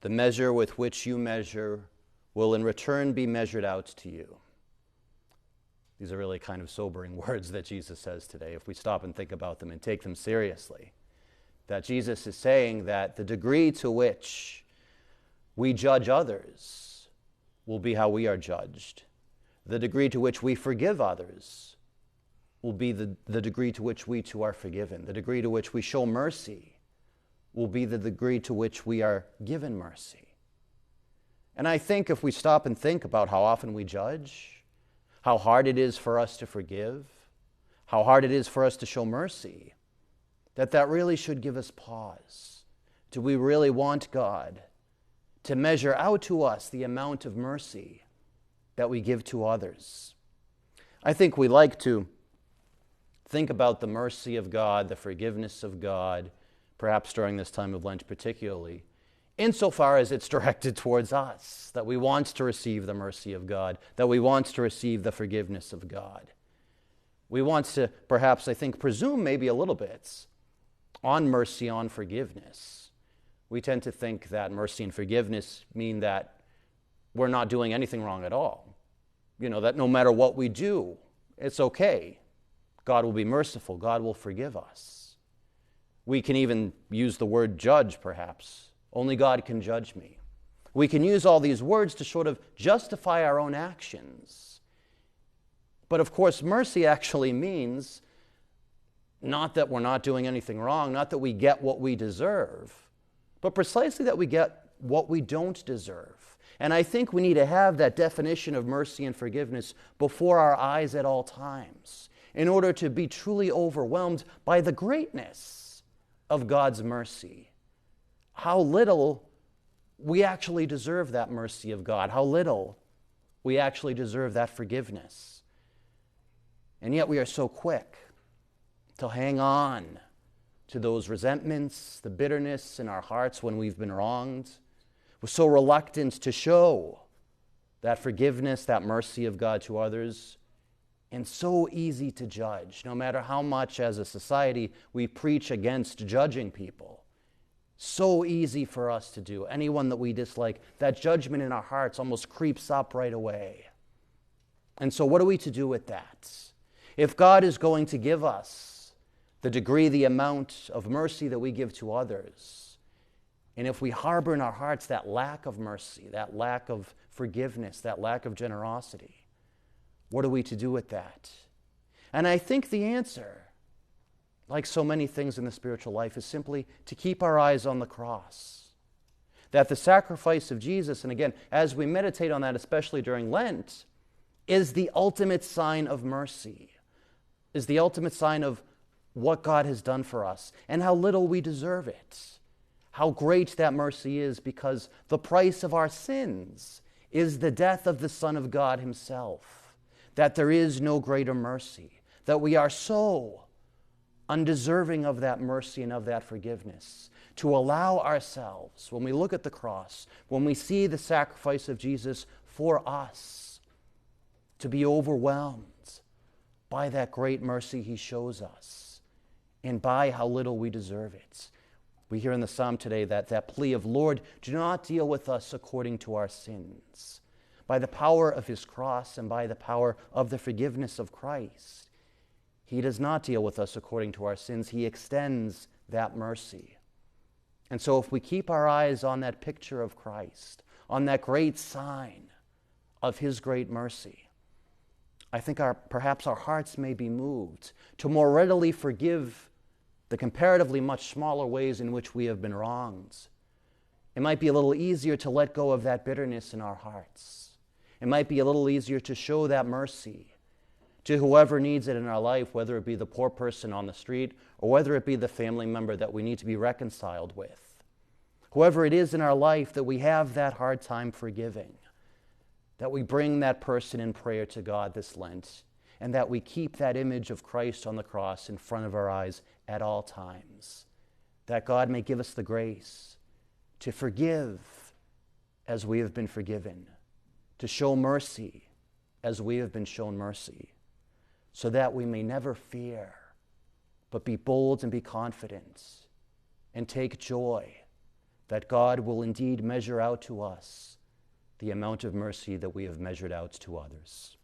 The measure with which you measure will in return be measured out to you. These are really kind of sobering words that Jesus says today, if we stop and think about them and take them seriously. That Jesus is saying that the degree to which we judge others will be how we are judged. The degree to which we forgive others will be the degree to which we too are forgiven. The degree to which we show mercy will be the degree to which we are given mercy. And I think if we stop and think about how often we judge, how hard it is for us to forgive, how hard it is for us to show mercy, that really should give us pause. Do we really want God to measure out to us the amount of mercy that we give to others? I think we like to think about the mercy of God, the forgiveness of God, perhaps during this time of Lent particularly, insofar as it's directed towards us, that we want to receive the mercy of God, that we want to receive the forgiveness of God. We want to, perhaps, I think, presume maybe a little bit on mercy, on forgiveness. We tend to think that mercy and forgiveness mean that we're not doing anything wrong at all. That no matter what we do, it's okay. God will be merciful. God will forgive us. We can even use the word judge, perhaps. Only God can judge me. We can use all these words to sort of justify our own actions. But of course, mercy actually means not that we're not doing anything wrong, not that we get what we deserve, but precisely that we get what we don't deserve. And I think we need to have that definition of mercy and forgiveness before our eyes at all times in order to be truly overwhelmed by the greatness of God's mercy. How little we actually deserve that mercy of God. How little we actually deserve that forgiveness. And yet we are so quick to hang on to those resentments, the bitterness in our hearts when we've been wronged. We're so reluctant to show that forgiveness, that mercy of God to others, and so easy to judge, no matter how much as a society we preach against judging people. So easy for us to do. Anyone that we dislike, that judgment in our hearts almost creeps up right away. And so what are we to do with that? If God is going to give us the degree, the amount of mercy that we give to others, and if we harbor in our hearts that lack of mercy, that lack of forgiveness, that lack of generosity, what are we to do with that? And I think the answer, like so many things in the spiritual life, is simply to keep our eyes on the cross. That the sacrifice of Jesus, and again, as we meditate on that, especially during Lent, is the ultimate sign of mercy, is the ultimate sign of what God has done for us and how little we deserve it. How great that mercy is, because the price of our sins is the death of the Son of God himself. That there is no greater mercy, that we are so undeserving of that mercy and of that forgiveness, to allow ourselves, when we look at the cross, when we see the sacrifice of Jesus for us, to be overwhelmed by that great mercy he shows us and by how little we deserve it. We hear in the psalm today that plea of, Lord, do not deal with us according to our sins. By the power of his cross and by the power of the forgiveness of Christ, he does not deal with us according to our sins. He extends that mercy. And so if we keep our eyes on that picture of Christ, on that great sign of his great mercy, I think perhaps our hearts may be moved to more readily forgive the comparatively much smaller ways in which we have been wronged. It might be a little easier to let go of that bitterness in our hearts. It might be a little easier to show that mercy to whoever needs it in our life, whether it be the poor person on the street or whether it be the family member that we need to be reconciled with. Whoever it is in our life that we have that hard time forgiving, that we bring that person in prayer to God this Lent, and that we keep that image of Christ on the cross in front of our eyes at all times, that God may give us the grace to forgive as we have been forgiven, to show mercy as we have been shown mercy, so that we may never fear, but be bold and be confident, and take joy that God will indeed measure out to us the amount of mercy that we have measured out to others.